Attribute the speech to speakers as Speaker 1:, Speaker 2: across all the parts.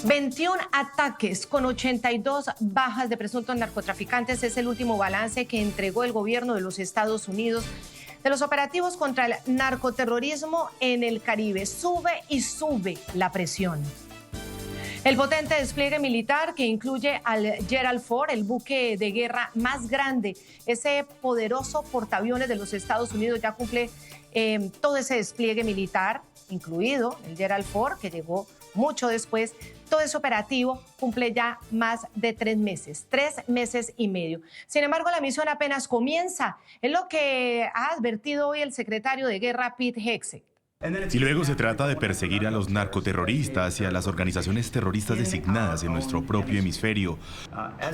Speaker 1: 21 ataques con 82 bajas de presuntos narcotraficantes es el último balance que entregó el gobierno de los Estados Unidos de los operativos contra el narcoterrorismo en el Caribe. Sube y sube la presión. El potente despliegue militar que incluye al Gerald Ford, el buque de guerra más grande, ese poderoso portaaviones de los Estados Unidos, ya cumple todo ese despliegue militar, incluido el Gerald Ford, que llegó mucho después. Todo ese operativo cumple ya más de 3 meses y medio. Sin embargo, la misión apenas comienza. Es lo que ha advertido hoy el secretario de Guerra, Pete Hegseth.
Speaker 2: Y luego se trata de perseguir a los narcoterroristas y a las organizaciones terroristas designadas en nuestro propio hemisferio.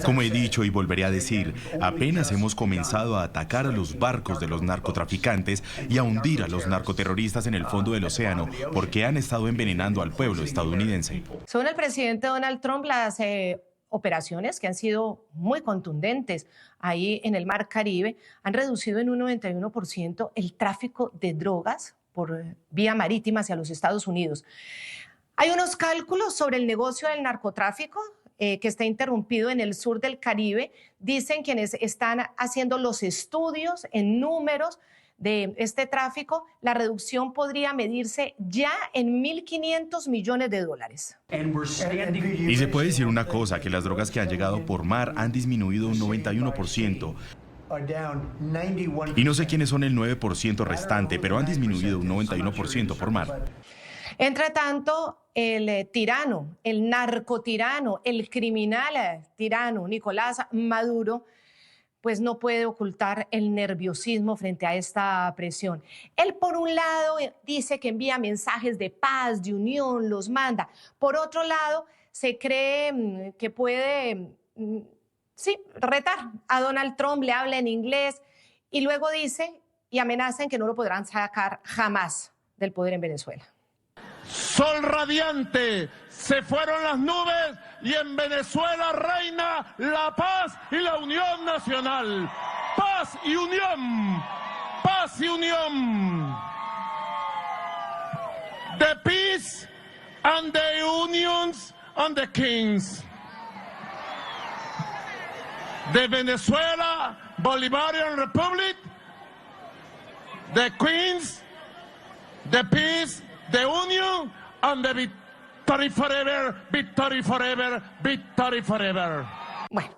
Speaker 2: Como he dicho y volveré a decir, apenas hemos comenzado a atacar a los barcos de los narcotraficantes y a hundir a los narcoterroristas en el fondo del océano porque han estado envenenando al pueblo estadounidense.
Speaker 1: Según el presidente Donald Trump, las operaciones que han sido muy contundentes ahí en el Mar Caribe han reducido en un 91% el tráfico de drogas por vía marítima hacia los Estados Unidos. Hay unos cálculos sobre el negocio del narcotráfico que está interrumpido en el sur del Caribe. Dicen quienes están haciendo los estudios en números de este tráfico, la reducción podría medirse ya en $1.500 millones.
Speaker 2: Y se puede decir una cosa, que las drogas que han llegado por mar han disminuido un 91%. Y no sé quiénes son el 9% restante, pero han disminuido un 91% por mar.
Speaker 1: Entre tanto, el tirano, el narcotirano, el criminal tirano Nicolás Maduro, pues no puede ocultar el nerviosismo frente a esta presión. Él, por un lado, dice que envía mensajes de paz, de unión, los manda. Por otro lado, se cree que puede retar a Donald Trump, le habla en inglés y luego dice y amenaza en que no lo podrán sacar jamás del poder en Venezuela.
Speaker 3: Sol radiante, se fueron las nubes y en Venezuela reina la paz y la unión nacional. Paz y unión, paz y unión. The peace and the unions and the kings. The Venezuela Bolivarian Republic, the Queens, the peace, the union, and the victory forever, victory forever, victory forever.
Speaker 1: Bueno,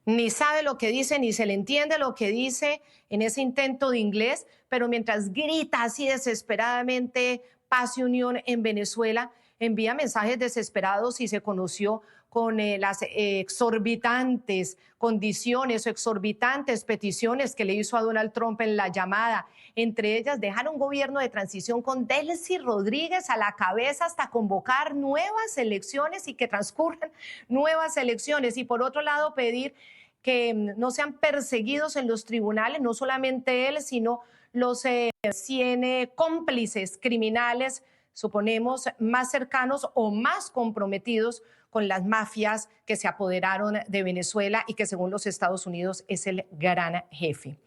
Speaker 1: ni sabe lo que dice, ni se le entiende lo que dice en ese intento de inglés, pero mientras grita así desesperadamente paz y unión en Venezuela, envía mensajes desesperados y se conoció con las exorbitantes condiciones o exorbitantes peticiones que le hizo a Donald Trump en la llamada. Entre ellas, dejar un gobierno de transición con Delcy Rodríguez a la cabeza hasta convocar nuevas elecciones y que transcurran nuevas elecciones. Y por otro lado, pedir que no sean perseguidos en los tribunales, no solamente él, sino los 100 cómplices criminales, suponemos, más cercanos o más comprometidos con las mafias que se apoderaron de Venezuela y que según los Estados Unidos es el gran jefe.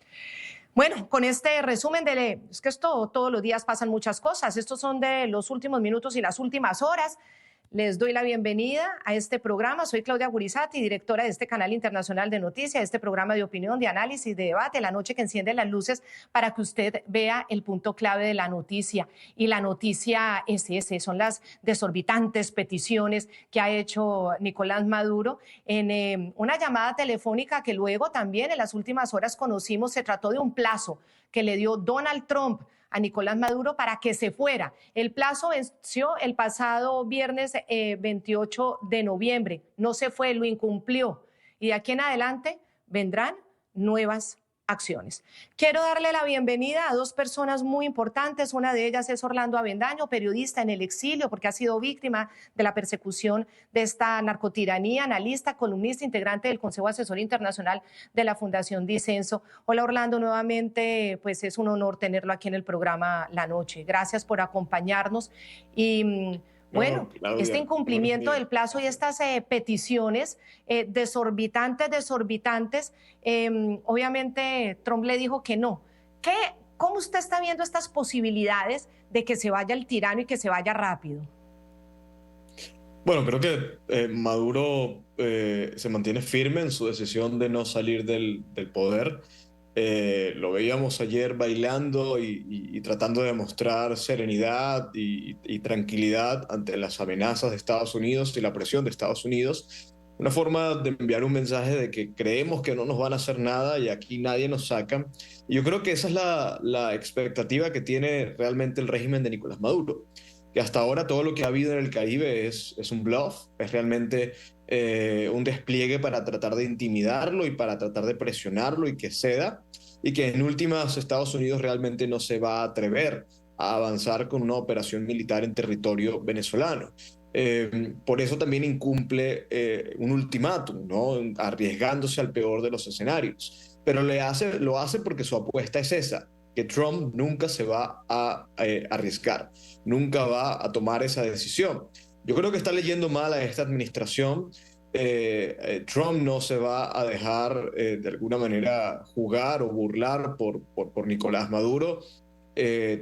Speaker 1: Bueno, con este resumen es que esto todos los días pasan muchas cosas. Estos son de los últimos minutos y las últimas horas. Les doy la bienvenida a este programa. Soy Claudia Gurizati, directora de este canal internacional de noticias, este programa de opinión, de análisis, de debate, la noche que enciende las luces para que usted vea el punto clave de la noticia. Y la noticia es ese, son las desorbitantes peticiones que ha hecho Nicolás Maduro en una llamada telefónica que luego también en las últimas horas conocimos. Se trató de un plazo que le dio Donald Trump a Nicolás Maduro para que se fuera. El plazo venció el pasado viernes 28 de noviembre. No se fue, lo incumplió. Y de aquí en adelante vendrán nuevas acciones. Quiero darle la bienvenida a 2 personas muy importantes. Una de ellas es Orlando Avendaño, periodista en el exilio porque ha sido víctima de la persecución de esta narcotiranía, analista, columnista, integrante del Consejo Asesor Internacional de la Fundación Disenso. Hola Orlando, nuevamente pues es un honor tenerlo aquí en el programa La Noche. Gracias por acompañarnos y bueno, este incumplimiento del plazo y estas peticiones desorbitantes, obviamente Trump le dijo que no. ¿Cómo usted está viendo estas posibilidades de que se vaya el tirano y que se vaya rápido?
Speaker 4: Bueno, creo que Maduro se mantiene firme en su decisión de no salir del poder. Lo veíamos ayer bailando y tratando de mostrar serenidad y tranquilidad ante las amenazas de Estados Unidos y la presión de Estados Unidos. Una forma de enviar un mensaje de que creemos que no nos van a hacer nada y aquí nadie nos saca. Y yo creo que esa es la expectativa que tiene realmente el régimen de Nicolás Maduro, que hasta ahora todo lo que ha habido en el Caribe es un bluff, es realmente un despliegue para tratar de intimidarlo y para tratar de presionarlo y que ceda, y que en últimas Estados Unidos realmente no se va a atrever a avanzar con una operación militar en territorio venezolano. Por eso también incumple un ultimátum, ¿no? Arriesgándose al peor de los escenarios. Pero lo hace porque su apuesta es esa, que Trump nunca se va a arriesgar, nunca va a tomar esa decisión. Yo creo que está leyendo mal a esta administración. Trump no se va a dejar de alguna manera jugar o burlar por Nicolás Maduro.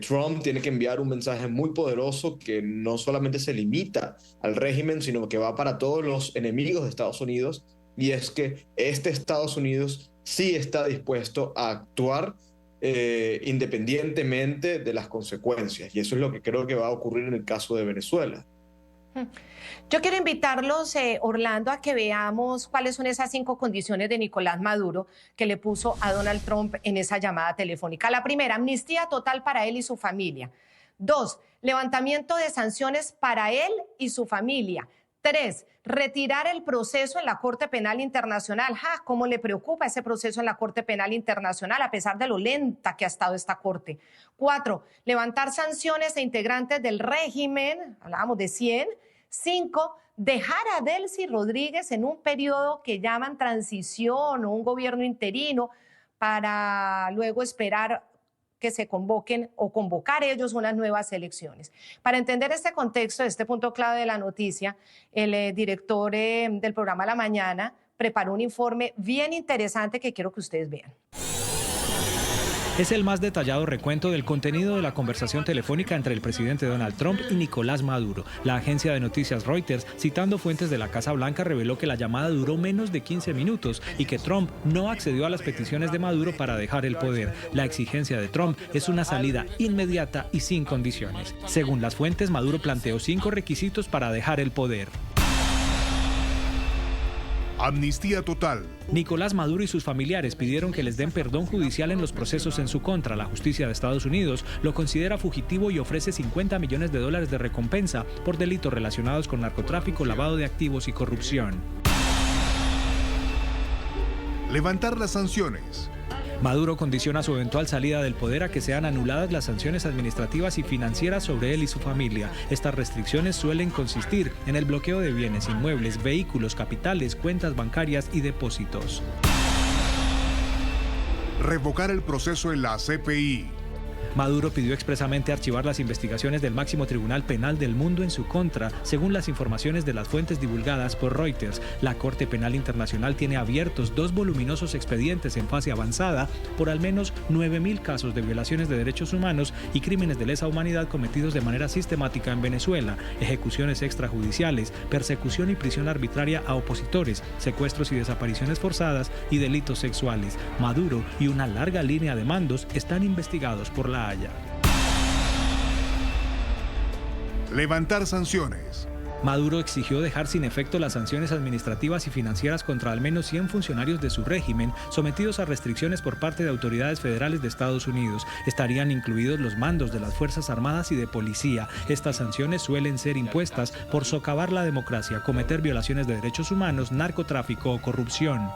Speaker 4: Trump tiene que enviar un mensaje muy poderoso que no solamente se limita al régimen, sino que va para todos los enemigos de Estados Unidos, y es que este Estados Unidos sí está dispuesto a actuar independientemente de las consecuencias. Y eso es lo que creo que va a ocurrir en el caso de Venezuela.
Speaker 1: Yo quiero invitarlos, Orlando, a que veamos cuáles son esas 5 condiciones de Nicolás Maduro que le puso a Donald Trump en esa llamada telefónica. La primera, amnistía total para él y su familia. 2, levantamiento de sanciones para él y su familia. 3, retirar el proceso en la Corte Penal Internacional. ¿Cómo le preocupa ese proceso en la Corte Penal Internacional a pesar de lo lenta que ha estado esta Corte? 4, levantar sanciones a integrantes del régimen, hablábamos de 100. 5, dejar a Delcy Rodríguez en un periodo que llaman transición o un gobierno interino para luego esperar que se convoquen o convocar ellos unas nuevas elecciones. Para entender este contexto, este punto clave de la noticia, el director del programa La Mañana preparó un informe bien interesante que quiero que ustedes vean.
Speaker 5: Es el más detallado recuento del contenido de la conversación telefónica entre el presidente Donald Trump y Nicolás Maduro. La agencia de noticias Reuters, citando fuentes de la Casa Blanca, reveló que la llamada duró menos de 15 minutos y que Trump no accedió a las peticiones de Maduro para dejar el poder. La exigencia de Trump es una salida inmediata y sin condiciones. Según las fuentes, Maduro planteó 5 requisitos para dejar el poder.
Speaker 6: Amnistía total.
Speaker 5: Nicolás Maduro y sus familiares pidieron que les den perdón judicial en los procesos en su contra. La justicia de Estados Unidos lo considera fugitivo y ofrece $50 millones de recompensa por delitos relacionados con narcotráfico, lavado de activos y corrupción.
Speaker 6: Levantar las sanciones.
Speaker 5: Maduro condiciona su eventual salida del poder a que sean anuladas las sanciones administrativas y financieras sobre él y su familia. Estas restricciones suelen consistir en el bloqueo de bienes, inmuebles, vehículos, capitales, cuentas bancarias y depósitos.
Speaker 6: Revocar el proceso en la CPI.
Speaker 5: Maduro pidió expresamente archivar las investigaciones del máximo tribunal penal del mundo en su contra, según las informaciones de las fuentes divulgadas por Reuters. La Corte Penal Internacional tiene abiertos 2 voluminosos expedientes en fase avanzada por al menos 9.000 casos de violaciones de derechos humanos y crímenes de lesa humanidad cometidos de manera sistemática en Venezuela, ejecuciones extrajudiciales, persecución y prisión arbitraria a opositores, secuestros y desapariciones forzadas y delitos sexuales. Maduro y una larga línea de mandos están investigados por la Haya.
Speaker 6: Levantar sanciones.
Speaker 5: Maduro exigió dejar sin efecto las sanciones administrativas y financieras contra al menos 100 funcionarios de su régimen sometidos a restricciones por parte de autoridades federales de Estados Unidos. Estarían incluidos los mandos de las Fuerzas Armadas y de Policía. Estas sanciones suelen ser impuestas por socavar la democracia, cometer violaciones de derechos humanos, narcotráfico o corrupción.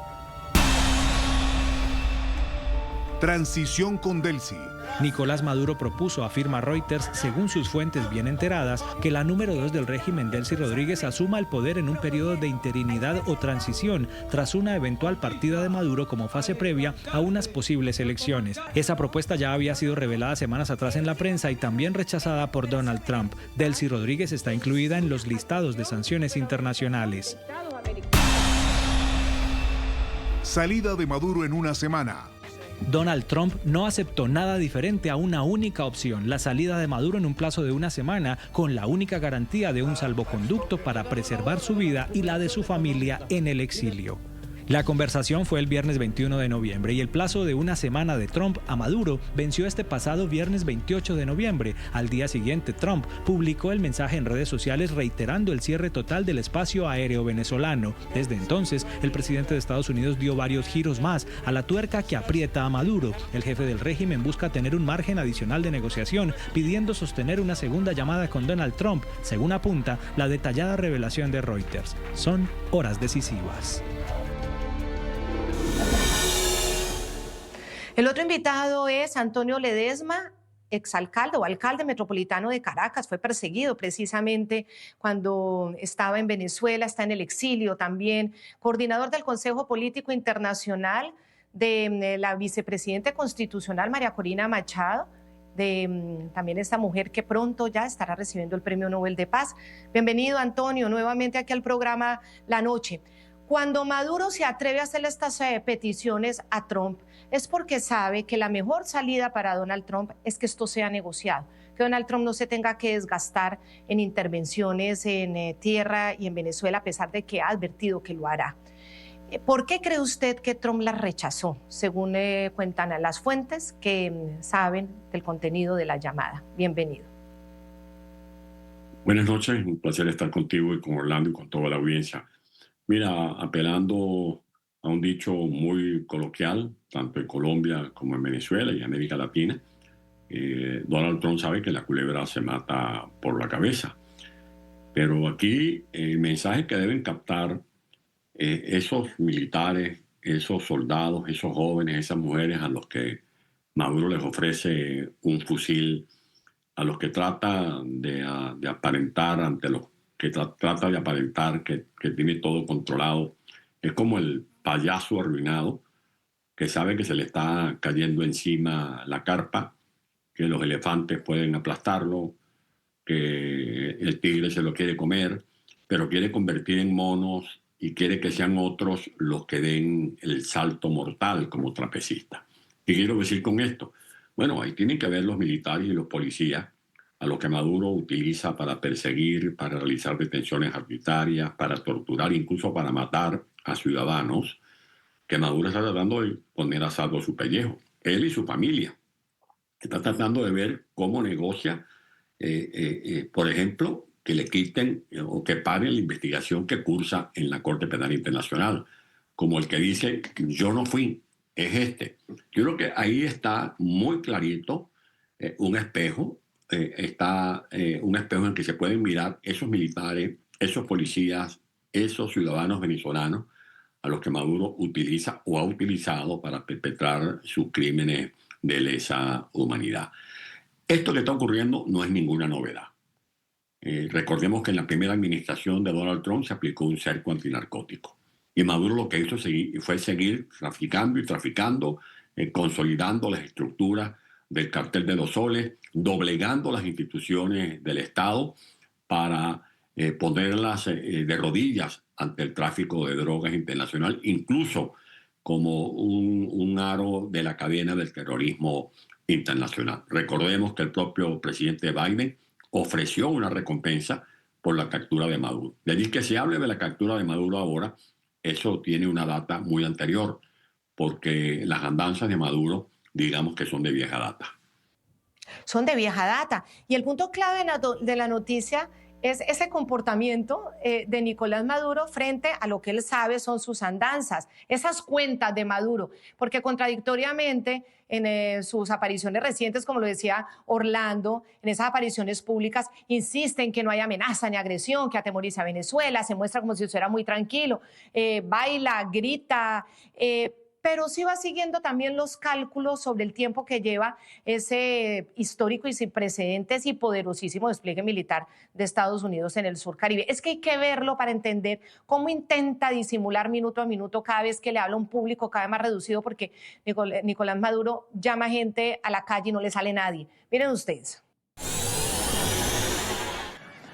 Speaker 6: Transición con Delcy.
Speaker 5: Nicolás Maduro propuso, afirma Reuters, según sus fuentes bien enteradas, que la número 2 del régimen, Delcy Rodríguez, asuma el poder en un periodo de interinidad o transición tras una eventual partida de Maduro como fase previa a unas posibles elecciones. Esa propuesta ya había sido revelada semanas atrás en la prensa y también rechazada por Donald Trump. Delcy Rodríguez está incluida en los listados de sanciones internacionales.
Speaker 6: Salida de Maduro en una semana.
Speaker 5: Donald Trump no aceptó nada diferente a una única opción, la salida de Maduro en un plazo de una semana, con la única garantía de un salvoconducto para preservar su vida y la de su familia en el exilio. La conversación fue el viernes 21 de noviembre y el plazo de una semana de Trump a Maduro venció este pasado viernes 28 de noviembre. Al día siguiente, Trump publicó el mensaje en redes sociales reiterando el cierre total del espacio aéreo venezolano. Desde entonces, el presidente de Estados Unidos dio varios giros más a la tuerca que aprieta a Maduro. El jefe del régimen busca tener un margen adicional de negociación, pidiendo sostener una segunda llamada con Donald Trump, según apunta la detallada revelación de Reuters. Son horas decisivas.
Speaker 1: El otro invitado es Antonio Ledesma, exalcalde o alcalde metropolitano de Caracas. Fue perseguido precisamente cuando estaba en Venezuela, está en el exilio también, coordinador del Consejo Político Internacional de la vicepresidenta constitucional María Corina Machado, de también esta mujer que pronto ya estará recibiendo el Premio Nobel de Paz. Bienvenido, Antonio, nuevamente aquí al programa La Noche. Cuando Maduro se atreve a hacer estas peticiones a Trump, es porque sabe que la mejor salida para Donald Trump es que esto sea negociado, que Donald Trump no se tenga que desgastar en intervenciones en tierra y en Venezuela, a pesar de que ha advertido que lo hará. ¿Por qué cree usted que Trump la rechazó, según cuentan las fuentes que saben del contenido de la llamada? Bienvenido.
Speaker 7: Buenas noches, un placer estar contigo y con Orlando y con toda la audiencia. Mira, apelando a un dicho muy coloquial, tanto en Colombia como en Venezuela y en América Latina, Donald Trump sabe que la culebra se mata por la cabeza. Pero aquí el mensaje que deben captar esos militares, esos soldados, esos jóvenes, esas mujeres a los que Maduro les ofrece un fusil, a los que trata de aparentar ante los que trata de aparentar que tiene todo controlado, es como el payaso arruinado que sabe que se le está cayendo encima la carpa, que los elefantes pueden aplastarlo, que el tigre se lo quiere comer, pero quiere convertir en monos y quiere que sean otros los que den el salto mortal como trapecista. ¿Qué quiero decir con esto? Bueno, ahí tienen que ver los militares y los policías a los que Maduro utiliza para perseguir, para realizar detenciones arbitrarias, para torturar, incluso para matar a ciudadanos, que Maduro está tratando de poner a salvo su pellejo. Él y su familia. Está tratando de ver cómo negocia, por ejemplo, que le quiten o que paren la investigación que cursa en la Corte Penal Internacional. Como el que dice, yo no fui, es este. Yo creo que ahí está muy clarito un espejo. Está un espejo en el que se pueden mirar esos militares, esos policías, esos ciudadanos venezolanos a los que Maduro utiliza o ha utilizado para perpetrar sus crímenes de lesa humanidad. Esto que está ocurriendo no es ninguna novedad. Recordemos que en la primera administración de Donald Trump se aplicó un cerco antinarcótico y Maduro lo que hizo fue seguir traficando y traficando, consolidando las estructuras del cartel de los soles, doblegando las instituciones del Estado para ponerlas de rodillas ante el tráfico de drogas internacional, incluso como un aro de la cadena del terrorismo internacional. Recordemos que el propio presidente Biden ofreció una recompensa por la captura de Maduro. De allí que se hable de la captura de Maduro ahora, eso tiene una data muy anterior, porque las andanzas de Maduro, digamos que son de vieja data.
Speaker 1: Son de vieja data. Y el punto clave de la noticia es ese comportamiento de Nicolás Maduro frente a lo que él sabe son sus andanzas, esas cuentas de Maduro, porque contradictoriamente en sus apariciones recientes, como lo decía Orlando, en esas apariciones públicas, insisten que no hay amenaza ni agresión, que atemoriza a Venezuela, se muestra como si fuera muy tranquilo, baila, grita, pero sí va siguiendo también los cálculos sobre el tiempo que lleva ese histórico y sin precedentes y poderosísimo despliegue militar de Estados Unidos en el sur Caribe. Es que hay que verlo para entender cómo intenta disimular minuto a minuto cada vez que le habla a un público cada vez más reducido, porque Nicolás Maduro llama gente a la calle y no le sale nadie. Miren ustedes.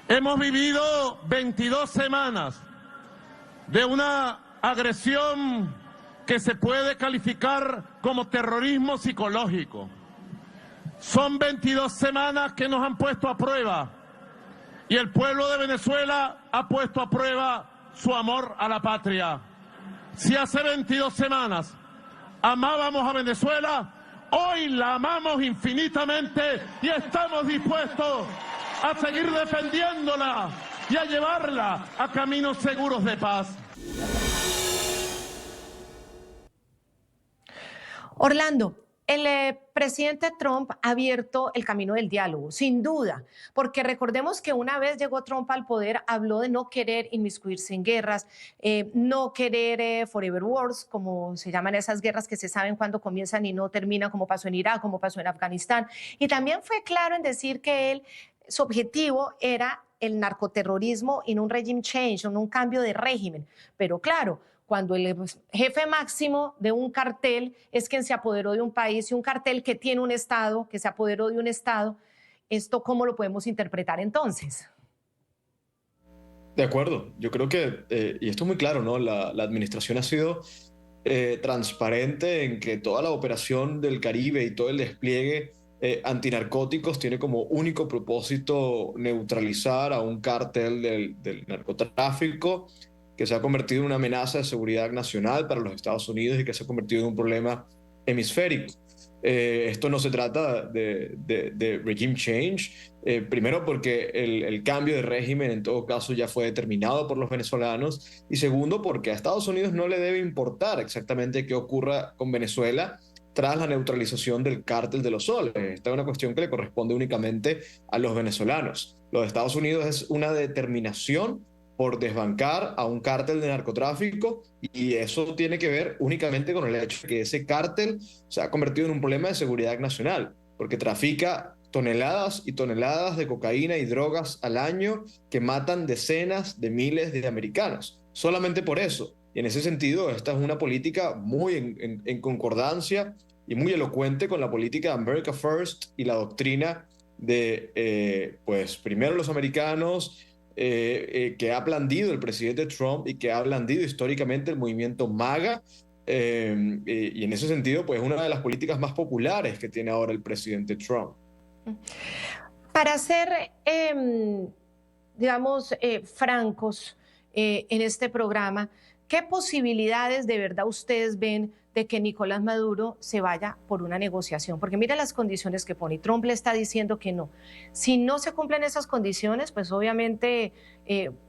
Speaker 3: Hemos vivido 22 semanas de una agresión que se puede calificar como terrorismo psicológico. Son 22 semanas que nos han puesto a prueba y el pueblo de Venezuela ha puesto a prueba su amor a la patria. Si hace 22 semanas amábamos a Venezuela, hoy la amamos infinitamente y estamos dispuestos a seguir defendiéndola y a llevarla a caminos seguros de paz.
Speaker 1: Orlando, el presidente Trump ha abierto el camino del diálogo, sin duda, porque recordemos que una vez llegó Trump al poder, habló de no querer inmiscuirse en guerras, no querer forever wars, como se llaman esas guerras que se saben cuándo comienzan y no terminan, como pasó en Irak, como pasó en Afganistán. Y también fue claro en decir que su objetivo era el narcoterrorismo y no un regime change, no un cambio de régimen. Pero claro, cuando el jefe máximo de un cartel es quien se apoderó de un país y un cartel que tiene un Estado, que se apoderó de un Estado, ¿esto cómo lo podemos interpretar entonces?
Speaker 4: De acuerdo, yo creo que, y esto es muy claro, ¿no? La administración ha sido transparente en que toda la operación del Caribe y todo el despliegue antinarcóticos tiene como único propósito neutralizar a un cártel del narcotráfico que se ha convertido en una amenaza de seguridad nacional para los Estados Unidos y que se ha convertido en un problema hemisférico. Esto no se trata de regime change, primero porque el cambio de régimen en todo caso ya fue determinado por los venezolanos, y segundo porque a Estados Unidos no le debe importar exactamente qué ocurra con Venezuela tras la neutralización del cártel de los soles. Esta es una cuestión que le corresponde únicamente a los venezolanos. Los de Estados Unidos es una determinación por desbancar a un cártel de narcotráfico, y eso tiene que ver únicamente con el hecho de que ese cártel se ha convertido en un problema de seguridad nacional, porque trafica toneladas y toneladas de cocaína y drogas al año que matan decenas de miles de americanos, solamente por eso. Y en ese sentido, esta es una política muy en concordancia y muy elocuente con la política de America First y la doctrina de, pues, primero los americanos, que ha blandido el presidente Trump y que ha blandido históricamente el movimiento MAGA, y en ese sentido, pues una de las políticas más populares que tiene ahora el presidente Trump.
Speaker 1: Para ser, digamos, francos en este programa, ¿qué posibilidades de verdad ustedes ven de que Nicolás Maduro se vaya por una negociación? Porque mira las condiciones que pone. Trump le está diciendo que no. Si no se cumplen esas condiciones, pues obviamente,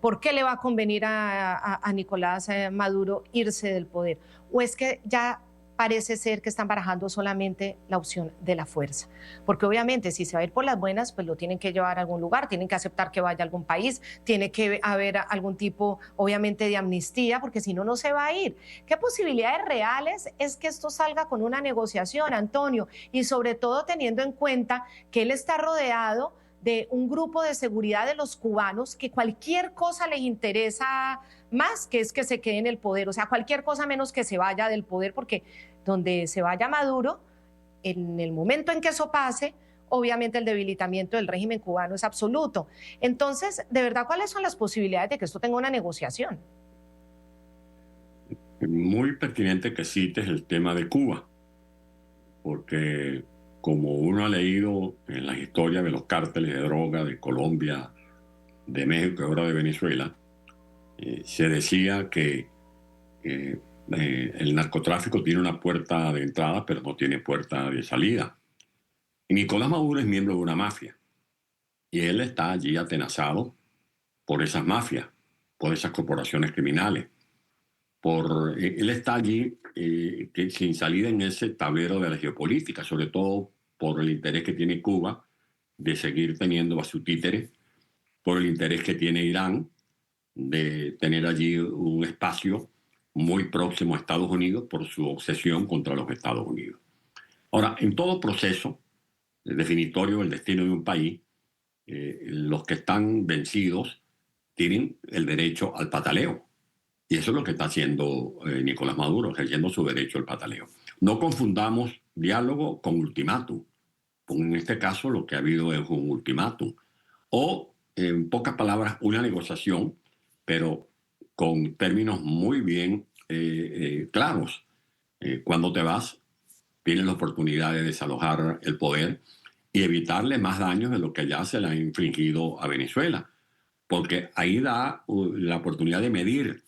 Speaker 1: ¿por qué le va a convenir a Nicolás Maduro irse del poder? ¿O es que ya parece ser que están barajando solamente la opción de la fuerza? Porque obviamente si se va a ir por las buenas, pues lo tienen que llevar a algún lugar, tienen que aceptar que vaya a algún país, tiene que haber algún tipo, obviamente, de amnistía, porque si no, no se va a ir. ¿Qué posibilidades reales es que esto salga con una negociación, Antonio? Y sobre todo teniendo en cuenta que él está rodeado de un grupo de seguridad de los cubanos que cualquier cosa les interesa más que es que se quede en el poder, o sea, cualquier cosa menos que se vaya del poder, porque donde se vaya Maduro, en el momento en que eso pase, obviamente el debilitamiento del régimen cubano es absoluto. Entonces, de verdad, ¿cuáles son las posibilidades de que esto tenga una negociación?
Speaker 7: Muy pertinente que cites el tema de Cuba, porque como uno ha leído en la historia de los cárteles de droga de Colombia, de México y ahora de Venezuela, se decía que el narcotráfico tiene una puerta de entrada, pero no tiene puerta de salida. Y Nicolás Maduro es miembro de una mafia, y él está allí atenazado por esas mafias, por esas corporaciones criminales. Él está allí sin salida en ese tablero de la geopolítica, sobre todo por el interés que tiene Cuba de seguir teniendo a su títere, por el interés que tiene Irán de tener allí un espacio muy próximo a Estados Unidos por su obsesión contra los Estados Unidos. Ahora, en todo proceso definitorio del destino de un país, los que están vencidos tienen el derecho al pataleo. Y eso es lo que está haciendo Nicolás Maduro, ejerciendo su derecho al pataleo. No confundamos diálogo con ultimátum. En este caso lo que ha habido es un ultimátum. O, en pocas palabras, una negociación, pero con términos muy bien claros. Cuando te vas, tienes la oportunidad de desalojar el poder y evitarle más daños de lo que ya se le ha infligido a Venezuela, porque ahí da la oportunidad de medir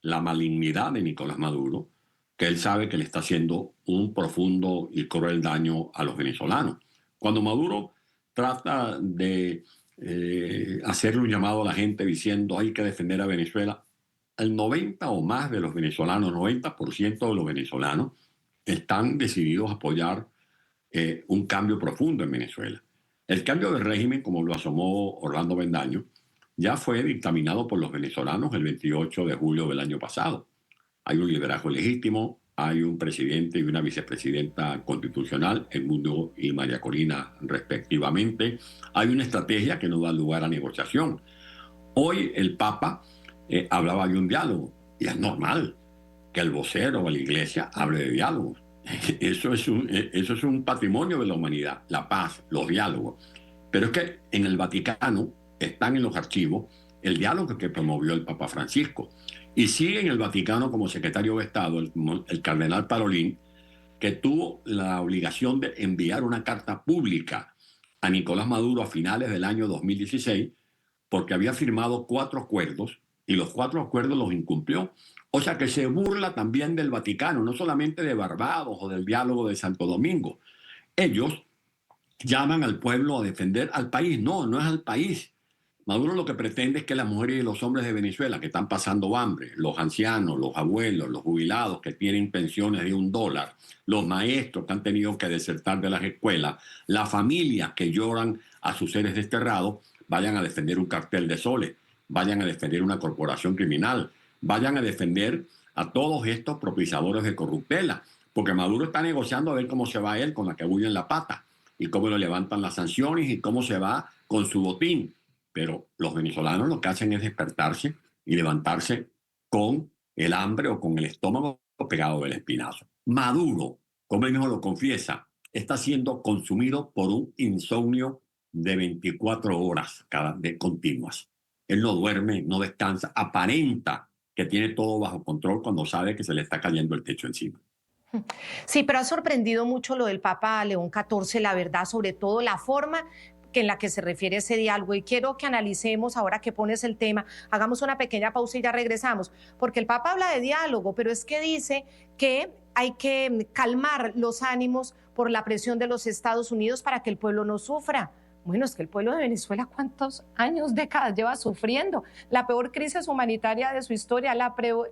Speaker 7: la malignidad de Nicolás Maduro, que él sabe que le está haciendo un profundo y cruel daño a los venezolanos. Cuando Maduro trata de hacerle un llamado a la gente diciendo hay que defender a Venezuela, el 90 o más de los venezolanos, 90% de los venezolanos, están decididos a apoyar un cambio profundo en Venezuela. El cambio de régimen, como lo asomó Orlando Bendaño, ya fue dictaminado por los venezolanos el 28 de julio del año pasado. Hay un liderazgo legítimo, hay un presidente y una vicepresidenta constitucional, Edmundo y María Corina respectivamente. Hay una estrategia que no da lugar a negociación. Hoy el Papa hablaba de un diálogo, y es normal que el vocero de la Iglesia hable de diálogos. Eso es un patrimonio de la humanidad, la paz, los diálogos. Pero es que en el Vaticano están en los archivos el diálogo que promovió el Papa Francisco. Y sigue en el Vaticano como secretario de Estado el cardenal Parolin, que tuvo la obligación de enviar una carta pública a Nicolás Maduro a finales del año 2016, porque había firmado 4 acuerdos y los 4 acuerdos los incumplió. O sea que se burla también del Vaticano, no solamente de Barbados o del diálogo de Santo Domingo. Ellos llaman al pueblo a defender al país. No, no es al país. Maduro lo que pretende es que las mujeres y los hombres de Venezuela que están pasando hambre, los ancianos, los abuelos, los jubilados que tienen pensiones de $1, los maestros que han tenido que desertar de las escuelas, las familias que lloran a sus seres desterrados, vayan a defender un cartel de soles, vayan a defender una corporación criminal, vayan a defender a todos estos propiciadores de corruptela, porque Maduro está negociando a ver cómo se va él con la que bulla en la pata y cómo le levantan las sanciones y cómo se va con su botín. Pero los venezolanos lo que hacen es despertarse y levantarse con el hambre o con el estómago pegado del espinazo. Maduro, como él mismo lo confiesa, está siendo consumido por un insomnio de 24 horas de continuas. Él no duerme, no descansa, aparenta que tiene todo bajo control cuando sabe que se le está cayendo el techo encima.
Speaker 1: Sí, pero ha sorprendido mucho lo del Papa León XIV, la verdad, sobre todo la forma en la que se refiere ese diálogo, y quiero que analicemos ahora que pones el tema, hagamos una pequeña pausa y ya regresamos, porque el Papa habla de diálogo, pero es que dice que hay que calmar los ánimos por la presión de los Estados Unidos para que el pueblo no sufra. Bueno, es que el pueblo de Venezuela, ¿cuántos años, décadas lleva sufriendo? La peor crisis humanitaria de su historia, la peor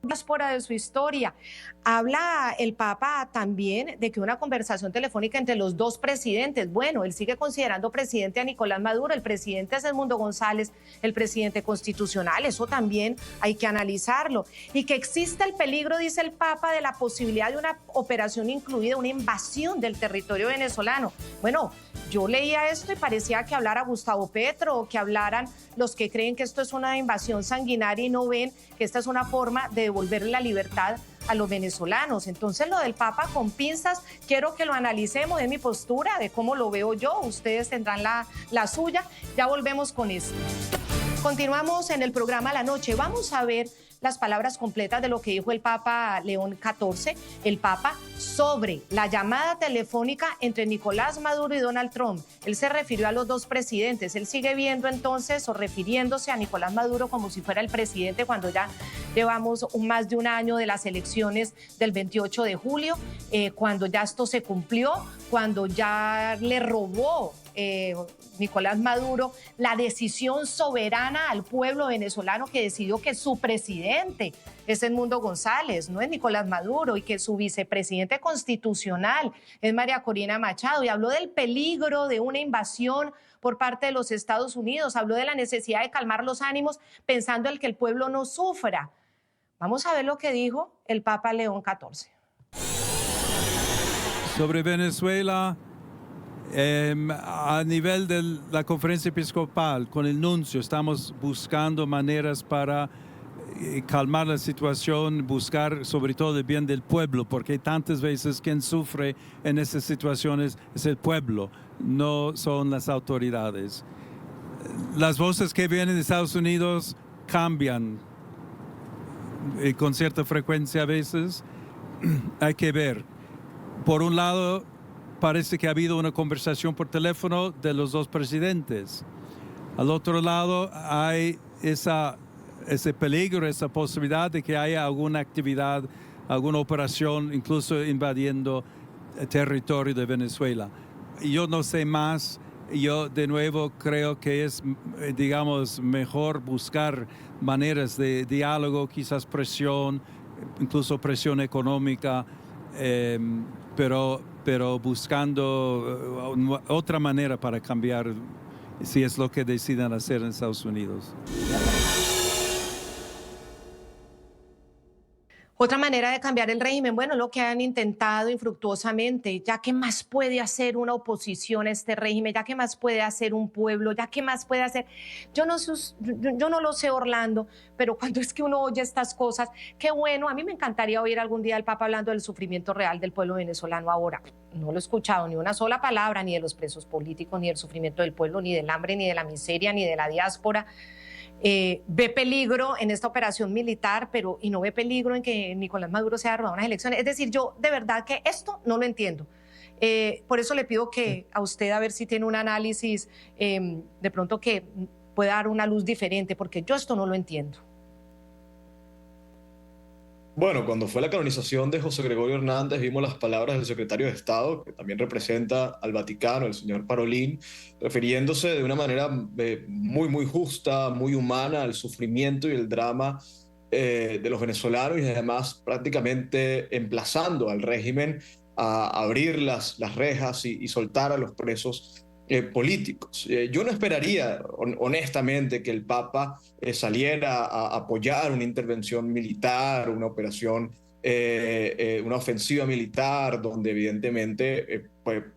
Speaker 1: diáspora de su historia. Habla el Papa también de que una conversación telefónica entre los 2 presidentes, bueno, él sigue considerando presidente a Nicolás Maduro, el presidente es Edmundo González, el presidente constitucional, eso también hay que analizarlo. Y que existe el peligro, dice el Papa, de la posibilidad de una operación incluida, una invasión del territorio venezolano. Bueno, yo leía esto y parecía que hablara Gustavo Petro o que hablaran los que creen que esto es una invasión sanguinaria y no ven que esta es una forma de devolverle la libertad a los venezolanos. Entonces lo del Papa con pinzas, quiero que lo analicemos, de mi postura, de cómo lo veo yo, ustedes tendrán la suya, ya volvemos con esto. Continuamos en el programa La Noche, vamos a ver las palabras completas de lo que dijo el Papa León XIV, el Papa, sobre la llamada telefónica entre Nicolás Maduro y Donald Trump. Él se refirió a los 2 presidentes. Él sigue viendo entonces o refiriéndose a Nicolás Maduro como si fuera el presidente cuando ya llevamos más de un año de las elecciones del 28 de julio, cuando ya esto se cumplió, cuando ya le robó Nicolás Maduro la decisión soberana al pueblo venezolano, que decidió que su presidente es Edmundo González, no es Nicolás Maduro, y que su vicepresidente constitucional es María Corina Machado, y habló del peligro de una invasión por parte de los Estados Unidos, habló de la necesidad de calmar los ánimos pensando en que el pueblo no sufra. Vamos a ver lo que dijo el Papa León XIV.
Speaker 8: Sobre Venezuela, a nivel de la conferencia episcopal, con el nuncio, estamos buscando maneras para calmar la situación, buscar sobre todo el bien del pueblo, porque tantas veces quien sufre en esas situaciones es el pueblo, no son las autoridades. Las voces que vienen de Estados Unidos cambian con cierta frecuencia a veces. Hay que ver. Por un lado, parece que ha habido una conversación por teléfono de los dos presidentes. Al otro lado, hay ese peligro, esa posibilidad de que haya alguna actividad, alguna operación, incluso invadiendo el territorio de Venezuela. Yo no sé más. Yo de nuevo creo que es, digamos, mejor buscar maneras de diálogo, quizás presión, incluso presión económica, pero buscando otra manera para cambiar, si es lo que deciden hacer en Estados Unidos.
Speaker 1: Otra manera de cambiar el régimen, bueno, lo que han intentado infructuosamente, ya qué más puede hacer una oposición a este régimen, ya qué más puede hacer un pueblo, ya qué más puede hacer. Yo no lo sé, Orlando, pero cuando es que uno oye estas cosas, qué bueno, a mí me encantaría oír algún día al Papa hablando del sufrimiento real del pueblo venezolano ahora. No lo he escuchado ni una sola palabra, ni de los presos políticos, ni del sufrimiento del pueblo, ni del hambre, ni de la miseria, ni de la diáspora. Ve peligro en esta operación militar, y no ve peligro en que Nicolás Maduro sea robado unas elecciones. Es decir, yo de verdad que esto no lo entiendo. Por eso le pido que a usted a ver si tiene un análisis de pronto que pueda dar una luz diferente, porque yo esto no lo entiendo.
Speaker 4: Bueno, cuando fue la canonización de José Gregorio Hernández, vimos las palabras del secretario de Estado, que también representa al Vaticano, el señor Parolin, refiriéndose de una manera muy justa, muy humana al sufrimiento y el drama de los venezolanos, y además prácticamente emplazando al régimen a abrir las rejas y soltar a los presos políticos. Yo no esperaría, honestamente, que el Papa saliera a apoyar una intervención militar, una operación, una ofensiva militar, donde evidentemente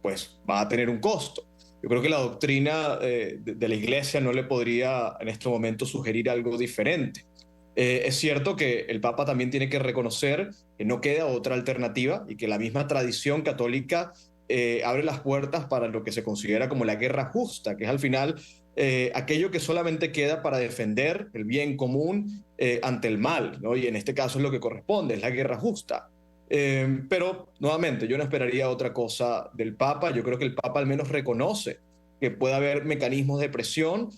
Speaker 4: pues va a tener un costo. Yo creo que la doctrina de la Iglesia no le podría en este momento sugerir algo diferente. Es cierto que el Papa también tiene que reconocer que no queda otra alternativa y que la misma tradición católica abre las puertas para lo que se considera como la guerra justa, que es al final aquello que solamente queda para defender el bien común ante el mal, ¿no? Y en este caso es lo que corresponde, es la guerra justa. Pero nuevamente, yo no esperaría otra cosa del Papa. Yo creo que el Papa al menos reconoce que puede haber mecanismos de presión.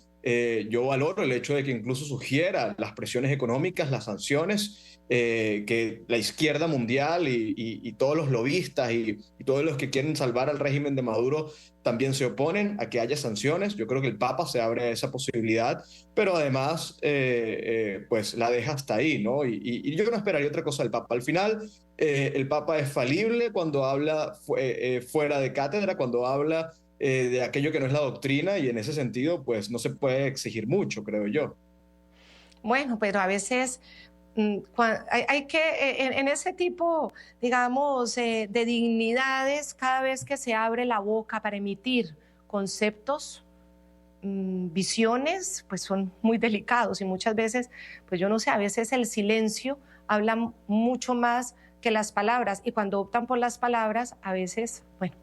Speaker 4: Yo valoro el hecho de que incluso sugiera las presiones económicas, las sanciones, que la izquierda mundial y todos los lobistas y todos los que quieren salvar al régimen de Maduro también se oponen a que haya sanciones. Yo creo que el Papa se abre a esa posibilidad, pero además pues la deja hasta ahí, ¿no? Y yo no esperaría otra cosa del Papa. Al final, el Papa es falible cuando habla fuera de cátedra, cuando habla de aquello que no es la doctrina, y en ese sentido pues no se puede exigir mucho, creo yo.
Speaker 1: Bueno, pero a veces hay que, en ese tipo, digamos, de dignidades, cada vez que se abre la boca para emitir conceptos, visiones, pues son muy delicados, y muchas veces, pues yo no sé, a veces el silencio habla mucho más que las palabras, y cuando optan por las palabras, a veces, bueno,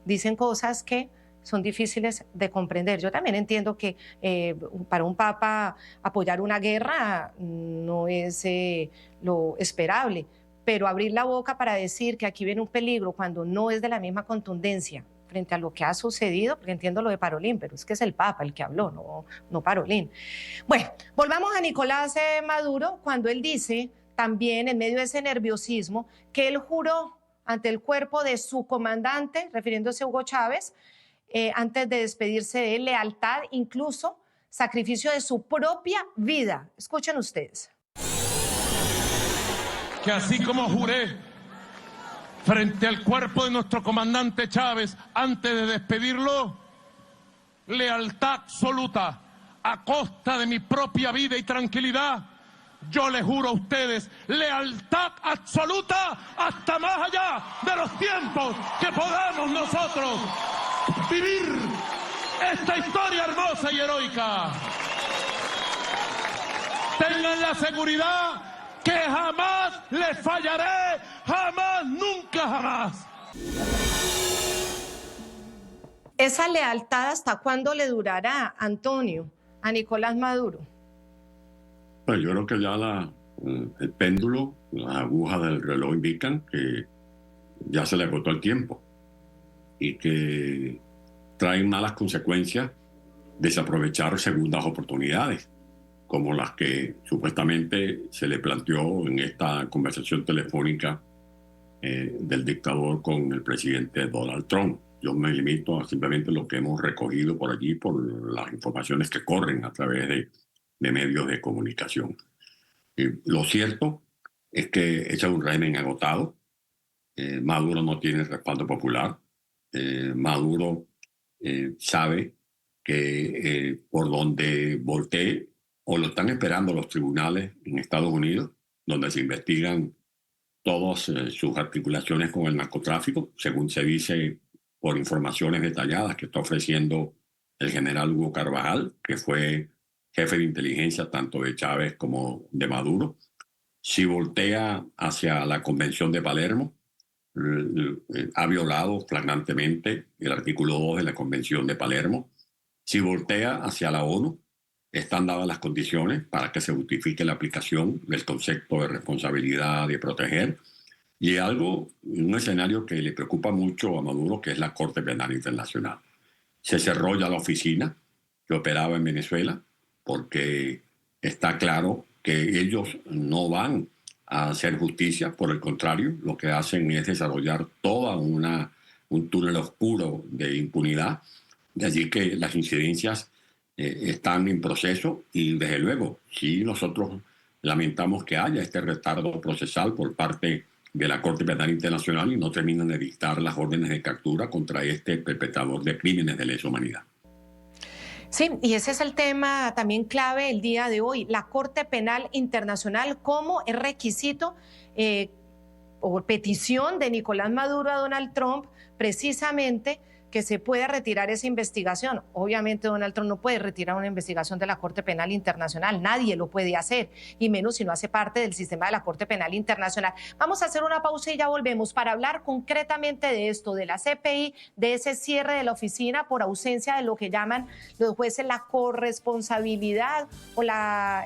Speaker 1: dicen cosas que son difíciles de comprender. Yo también entiendo que para un papa apoyar una guerra no es lo esperable, pero abrir la boca para decir que aquí viene un peligro cuando no es de la misma contundencia frente a lo que ha sucedido, porque entiendo lo de Parolin, pero es que es el Papa el que habló, no Parolin. Bueno, volvamos a Nicolás Maduro, cuando él dice también en medio de ese nerviosismo que él juró ante el cuerpo de su comandante, refiriéndose a Hugo Chávez, antes de despedirse de él, lealtad, incluso sacrificio de su propia vida. Escuchen ustedes.
Speaker 3: Que así como juré frente al cuerpo de nuestro comandante Chávez antes de despedirlo, lealtad absoluta a costa de mi propia vida y tranquilidad, yo les juro a ustedes lealtad absoluta hasta más allá de los tiempos que podamos nosotros vivir esta historia hermosa y heroica. Tengan la seguridad que jamás les fallaré, jamás, nunca, jamás.
Speaker 1: ¿Esa lealtad hasta cuándo le durará, Antonio, a Nicolás Maduro?
Speaker 7: Pues yo creo que ya el péndulo, las agujas del reloj indican que ya se le agotó el tiempo y que traen malas consecuencias desaprovechar segundas oportunidades, como las que supuestamente se le planteó en esta conversación telefónica del dictador con el presidente Donald Trump. Yo me limito a simplemente lo que hemos recogido por allí, por las informaciones que corren a través de medios de comunicación. Lo cierto es que ese es un régimen agotado. Maduro no tiene respaldo popular. Maduro sabe que por donde voltee, o lo están esperando los tribunales en Estados Unidos, donde se investigan todas sus articulaciones con el narcotráfico, según se dice por informaciones detalladas que está ofreciendo el general Hugo Carvajal, que fue jefe de inteligencia tanto de Chávez como de Maduro. Si voltea hacia la Convención de Palermo, ha violado flagrantemente el artículo 2 de la Convención de Palermo. Si voltea hacia la ONU, están dadas las condiciones para que se justifique la aplicación del concepto de responsabilidad de proteger. Y un escenario que le preocupa mucho a Maduro, que es la Corte Penal Internacional. Se cerró ya la oficina que operaba en Venezuela, porque está claro que ellos no van a hacer justicia, por el contrario, lo que hacen es desarrollar toda un túnel oscuro de impunidad. De allí que las incidencias están en proceso y, desde luego, sí nosotros lamentamos que haya este retardo procesal por parte de la Corte Penal Internacional y no terminan de dictar las órdenes de captura contra este perpetrador de crímenes de lesa humanidad.
Speaker 1: Sí, y ese es el tema también clave el día de hoy, la Corte Penal Internacional como es requisito o petición de Nicolás Maduro a Donald Trump, precisamente que se pueda retirar esa investigación. Obviamente Donald Trump no puede retirar una investigación de la Corte Penal Internacional, nadie lo puede hacer, y menos si no hace parte del sistema de la Corte Penal Internacional. Vamos a hacer una pausa y ya volvemos para hablar concretamente de esto, de la CPI, de ese cierre de la oficina por ausencia de lo que llaman los jueces la corresponsabilidad o la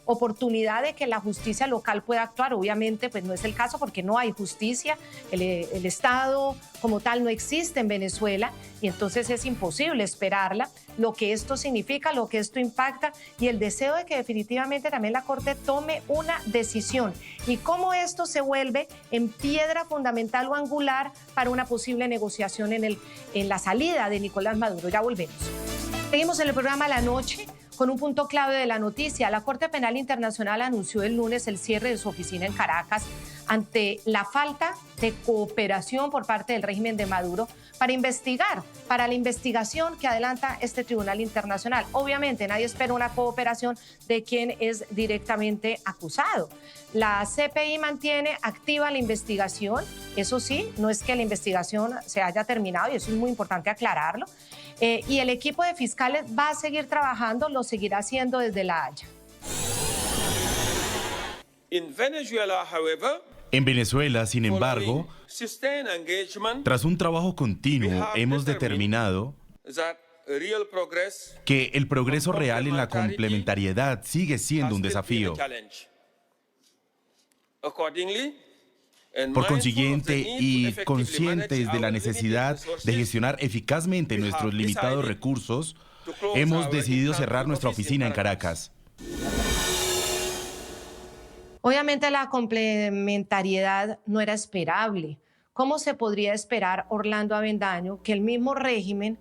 Speaker 1: oportunidad de que la justicia local pueda actuar. Obviamente pues no es el caso porque no hay justicia, el Estado como tal no existe en Venezuela y entonces es imposible esperarla, lo que esto significa, lo que esto impacta y el deseo de que definitivamente también la Corte tome una decisión y cómo esto se vuelve en piedra fundamental o angular para una posible negociación en la salida de Nicolás Maduro. Ya volvemos. Seguimos en el programa La Noche con un punto clave de la noticia. La Corte Penal Internacional anunció el lunes el cierre de su oficina en Caracas ante la falta de cooperación por parte del régimen de Maduro para la investigación que adelanta este Tribunal Internacional. Obviamente nadie espera una cooperación de quien es directamente acusado. La CPI mantiene activa la investigación, eso sí, no es que la investigación se haya terminado y eso es muy importante aclararlo. Y el equipo de fiscales va a seguir trabajando, lo seguirá haciendo desde La Haya.
Speaker 2: En Venezuela, sin embargo, tras un trabajo continuo, hemos determinado que el progreso real en la complementariedad sigue siendo un desafío. Por consiguiente, y conscientes de la necesidad de gestionar eficazmente nuestros limitados recursos, hemos decidido cerrar nuestra oficina en Caracas.
Speaker 1: Obviamente la complementariedad no era esperable. ¿Cómo se podría esperar, Orlando Avendaño, que el mismo régimen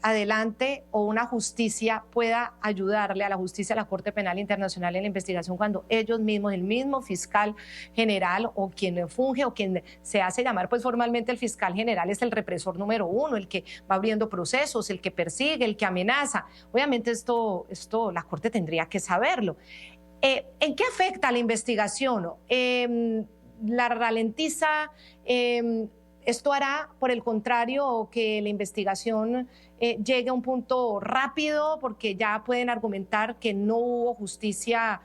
Speaker 1: adelante o una justicia pueda ayudarle a la justicia, a la Corte Penal Internacional en la investigación cuando ellos mismos, el mismo fiscal general o quien funge o quien se hace llamar pues formalmente el fiscal general es el represor número uno, el que va abriendo procesos, el que persigue, el que amenaza? Obviamente esto la Corte tendría que saberlo. ¿En qué afecta la investigación? ¿La ralentiza? ¿Esto hará, por el contrario, que la investigación llegue a un punto rápido porque ya pueden argumentar que no hubo justicia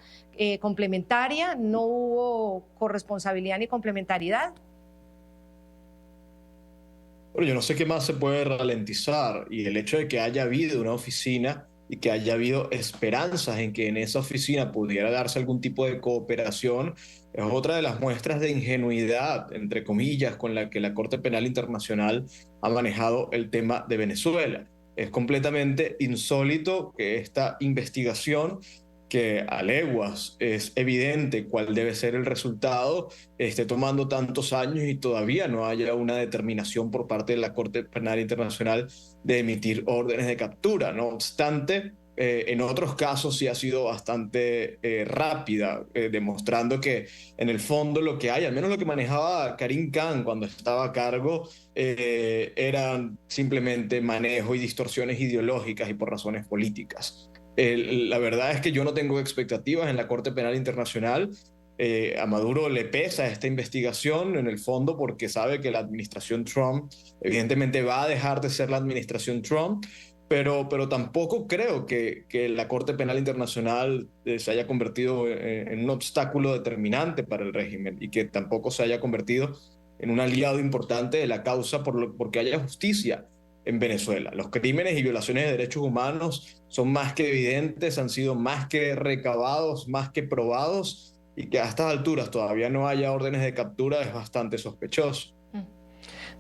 Speaker 1: complementaria, no hubo corresponsabilidad ni complementariedad?
Speaker 4: Bueno, yo no sé qué más se puede ralentizar y el hecho de que haya habido una oficina y que haya habido esperanzas en que en esa oficina pudiera darse algún tipo de cooperación, es otra de las muestras de ingenuidad, entre comillas, con la que la Corte Penal Internacional ha manejado el tema de Venezuela. Es completamente insólito que esta investigación, que a leguas es evidente cuál debe ser el resultado, esté tomando tantos años y todavía no haya una determinación por parte de la Corte Penal Internacional de emitir órdenes de captura. No obstante, en otros casos sí ha sido bastante rápida, demostrando que en el fondo lo que hay, al menos lo que manejaba Karim Khan cuando estaba a cargo, eran simplemente manejo y distorsiones ideológicas y por razones políticas. La verdad es que yo no tengo expectativas en la Corte Penal Internacional. A Maduro le pesa esta investigación en el fondo porque sabe que la administración Trump evidentemente va a dejar de ser la administración Trump, pero tampoco creo que la Corte Penal Internacional se haya convertido en un obstáculo determinante para el régimen y que tampoco se haya convertido en un aliado importante de la causa porque haya justicia en Venezuela. Los crímenes y violaciones de derechos humanos son más que evidentes, han sido más que recabados, más que probados, y que a estas alturas todavía no haya órdenes de captura es bastante sospechoso.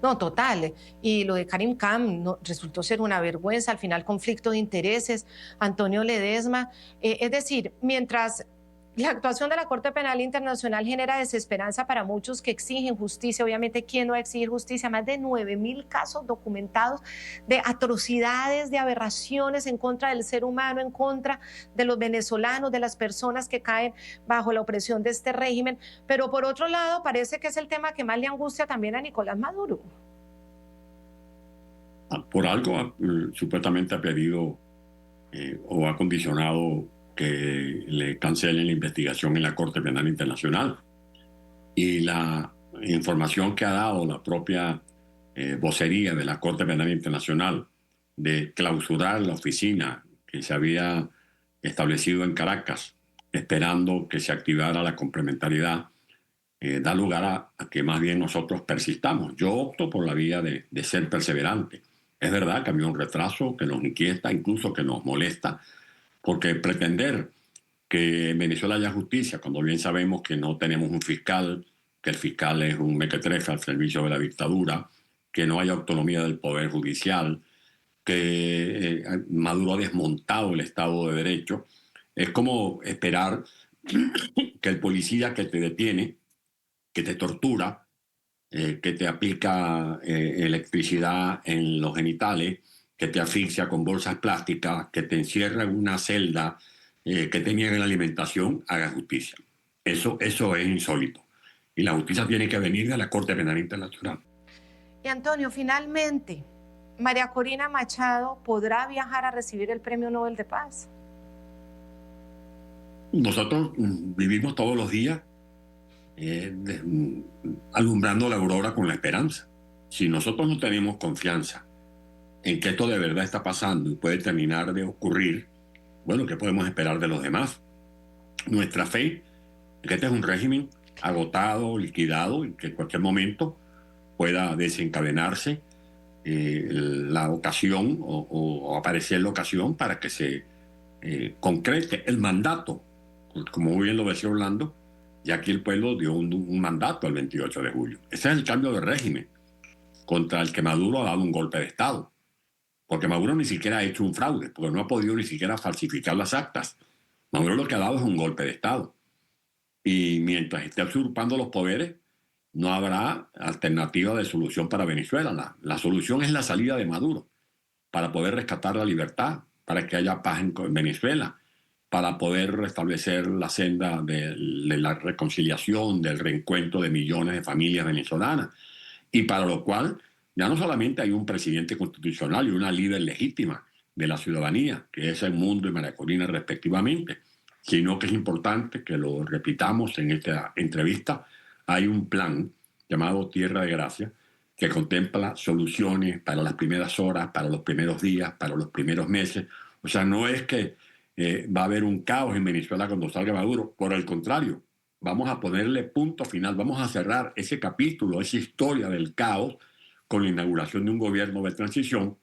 Speaker 1: No, total. Y lo de Karim Khan resultó ser una vergüenza, al final conflicto de intereses, Antonio Ledesma. Es decir, mientras la actuación de la Corte Penal Internacional genera desesperanza para muchos que exigen justicia, obviamente, ¿quién no va a exigir justicia? Más de 9.000 casos documentados de atrocidades, de aberraciones en contra del ser humano, en contra de los venezolanos, de las personas que caen bajo la opresión de este régimen. Pero por otro lado, parece que es el tema que más le angustia también a Nicolás Maduro.
Speaker 7: Por algo supuestamente ha pedido o ha condicionado que le cancelen la investigación en la Corte Penal Internacional. Y la información que ha dado la propia vocería de la Corte Penal Internacional de clausurar la oficina que se había establecido en Caracas, esperando que se activara la complementariedad, da lugar a que más bien nosotros persistamos. Yo opto por la vía de ser perseverante. Es verdad que había un retraso que nos inquieta, incluso que nos molesta, porque pretender que en Venezuela haya justicia, cuando bien sabemos que no tenemos un fiscal, que el fiscal es un mequetrefe al servicio de la dictadura, que no hay autonomía del Poder Judicial, que Maduro ha desmontado el Estado de Derecho, es como esperar que el policía que te detiene, que te tortura, que te aplica electricidad en los genitales, que te asfixia con bolsas plásticas, que te encierra en una celda, que te niegue la alimentación, haga justicia. Eso es insólito. Y la justicia tiene que venir de la Corte Penal Internacional.
Speaker 1: Y Antonio, finalmente, María Corina Machado podrá viajar a recibir el Premio Nobel de Paz.
Speaker 7: Nosotros vivimos todos los días alumbrando la aurora con la esperanza. Si nosotros no tenemos confianza en que esto de verdad está pasando y puede terminar de ocurrir, bueno, ¿qué podemos esperar de los demás? Nuestra fe es que este es un régimen agotado, liquidado, y que en cualquier momento pueda desencadenarse la ocasión o aparecer la ocasión para que se concrete el mandato. Como muy bien lo decía Orlando, ya aquí el pueblo dio un mandato el 28 de julio. Ese es el cambio de régimen contra el que Maduro ha dado un golpe de Estado. Porque Maduro ni siquiera ha hecho un fraude, porque no ha podido ni siquiera falsificar las actas. Maduro lo que ha dado es un golpe de Estado. Y mientras esté usurpando los poderes, no habrá alternativa de solución para Venezuela. La solución es la salida de Maduro, para poder rescatar la libertad, para que haya paz en Venezuela, para poder restablecer la senda de la reconciliación, del reencuentro de millones de familias venezolanas. Y para lo cual ya no solamente hay un presidente constitucional y una líder legítima de la ciudadanía, que es Edmundo y María Corina respectivamente, sino que es importante que lo repitamos en esta entrevista. Hay un plan llamado Tierra de Gracia que contempla soluciones para las primeras horas, para los primeros días, para los primeros meses. O sea, no es que va a haber un caos en Venezuela cuando salga Maduro. Por el contrario, vamos a ponerle punto final, vamos a cerrar ese capítulo, esa historia del caos, con la inauguración de un gobierno de transición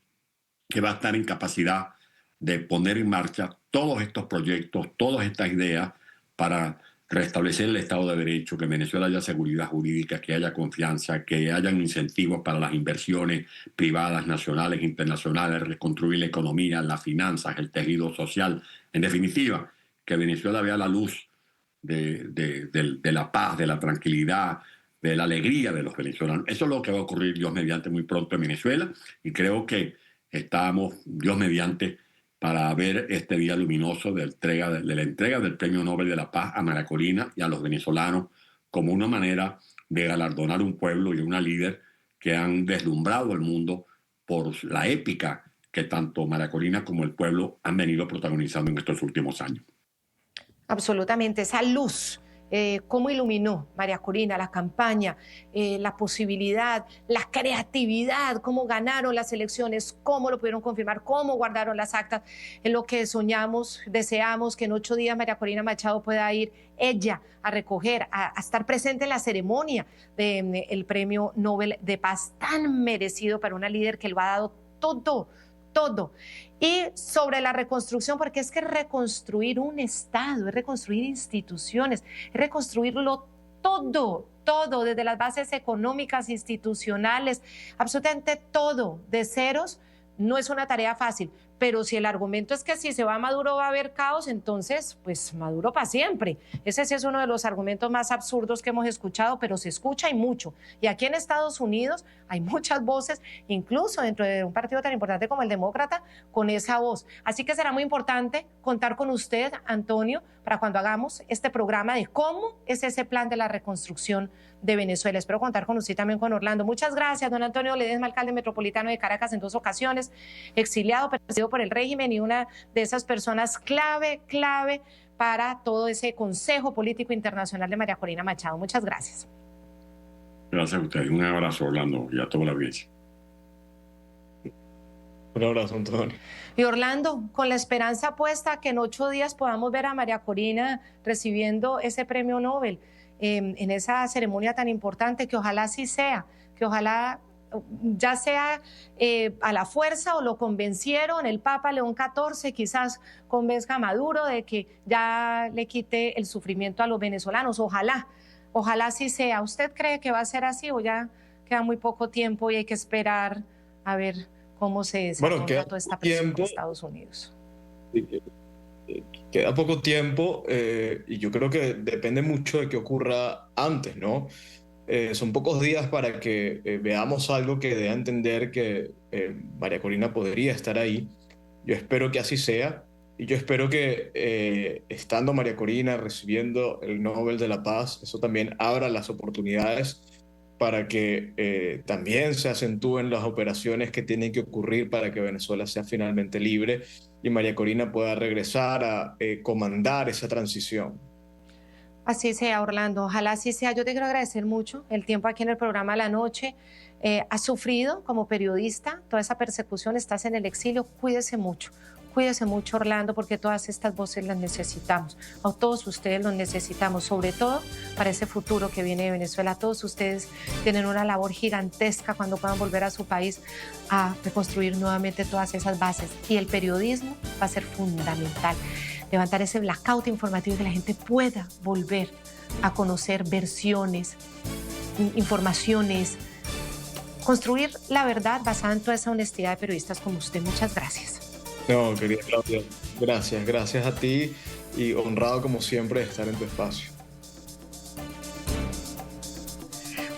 Speaker 7: que va a estar en capacidad de poner en marcha todos estos proyectos, todas estas ideas para restablecer el Estado de Derecho, que en Venezuela haya seguridad jurídica, que haya confianza, que hayan incentivos para las inversiones privadas, nacionales, internacionales, reconstruir la economía, las finanzas, el tejido social. En definitiva, que Venezuela vea la luz de la paz, de la tranquilidad, de la alegría de los venezolanos. Eso es lo que va a ocurrir, Dios mediante, muy pronto en Venezuela, y creo que estamos, Dios mediante, para ver este día luminoso de la entrega del Premio Nobel de la Paz a María Corina y a los venezolanos, como una manera de galardonar un pueblo y una líder que han deslumbrado al mundo por la épica que tanto María Corina como el pueblo han venido protagonizando en estos últimos años.
Speaker 1: Absolutamente, esa luz. Cómo iluminó María Corina la campaña, la posibilidad, la creatividad, cómo ganaron las elecciones, cómo lo pudieron confirmar, cómo guardaron las actas, en lo que soñamos, deseamos que en 8 días María Corina Machado pueda ir ella a recoger, a estar presente en la ceremonia del Premio Nobel de Paz, tan merecido para una líder que lo ha dado todo. Y sobre la reconstrucción, porque es que reconstruir un Estado, es reconstruir instituciones, es reconstruirlo todo, desde las bases económicas, institucionales, absolutamente todo, de ceros, no es una tarea fácil. Pero si el argumento es que si se va Maduro va a haber caos, entonces, pues Maduro para siempre. Ese sí es uno de los argumentos más absurdos que hemos escuchado, pero se escucha y mucho. Y aquí en Estados Unidos hay muchas voces, incluso dentro de un partido tan importante como el Demócrata, con esa voz. Así que será muy importante contar con usted, Antonio, para cuando hagamos este programa de cómo es ese plan de la reconstrucción de Venezuela. Espero contar con usted también, con Orlando. Muchas gracias, don Antonio Ledesma, alcalde metropolitano de Caracas en 2 ocasiones, exiliado, perseguido por el régimen y una de esas personas clave para todo ese Consejo Político Internacional de María Corina Machado. Muchas gracias.
Speaker 7: Gracias a ustedes. Un abrazo, Orlando, y a toda la audiencia.
Speaker 4: Un abrazo, Antonio.
Speaker 1: Y Orlando, con la esperanza puesta que en 8 días podamos ver a María Corina recibiendo ese premio Nobel en esa ceremonia tan importante, que ojalá así sea, que ojalá ya sea a la fuerza o lo convencieron, el Papa León XIV quizás convenzca a Maduro de que ya le quite el sufrimiento a los venezolanos. Ojalá así sea. ¿Usted cree que va a ser así o ya queda muy poco tiempo y hay que esperar a ver cómo se desarrolla toda esta presión de Estados Unidos?
Speaker 4: Queda poco tiempo y yo creo que depende mucho de qué ocurra antes, ¿no? Son pocos días para que veamos algo que dé a entender que María Corina podría estar ahí. Yo espero que así sea y yo espero que estando María Corina recibiendo el Nobel de la Paz, eso también abra las oportunidades para que también se acentúen las operaciones que tienen que ocurrir para que Venezuela sea finalmente libre y María Corina pueda regresar a comandar esa transición.
Speaker 1: Así sea, Orlando, ojalá así sea. Yo te quiero agradecer mucho el tiempo aquí en el programa La Noche. Has sufrido como periodista toda esa persecución, estás en el exilio, cuídese mucho, Orlando, porque todas estas voces las necesitamos. A todos ustedes los necesitamos, sobre todo para ese futuro que viene de Venezuela. Todos ustedes tienen una labor gigantesca cuando puedan volver a su país a reconstruir nuevamente todas esas bases. Y el periodismo va a ser fundamental. Levantar ese blackout informativo y que la gente pueda volver a conocer versiones, informaciones, construir la verdad basada en toda esa honestidad de periodistas como usted. Muchas gracias.
Speaker 4: No, querida Claudia, gracias a ti y honrado como siempre de estar en tu espacio.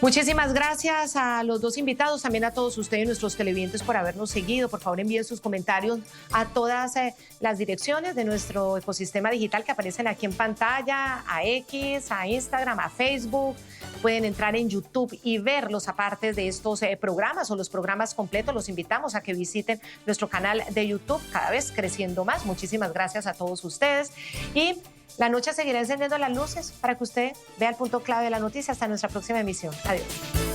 Speaker 1: Muchísimas gracias a los 2 invitados, también a todos ustedes, nuestros televidentes, por habernos seguido. Por favor, envíen sus comentarios a todas las direcciones de nuestro ecosistema digital que aparecen aquí en pantalla, a X, a Instagram, a Facebook. Pueden entrar en YouTube y ver los apartes de estos programas o los programas completos. Los invitamos a que visiten nuestro canal de YouTube, cada vez creciendo más. Muchísimas gracias a todos ustedes. Y La Noche seguirá encendiendo las luces para que usted vea el punto clave de la noticia. Hasta nuestra próxima emisión. Adiós.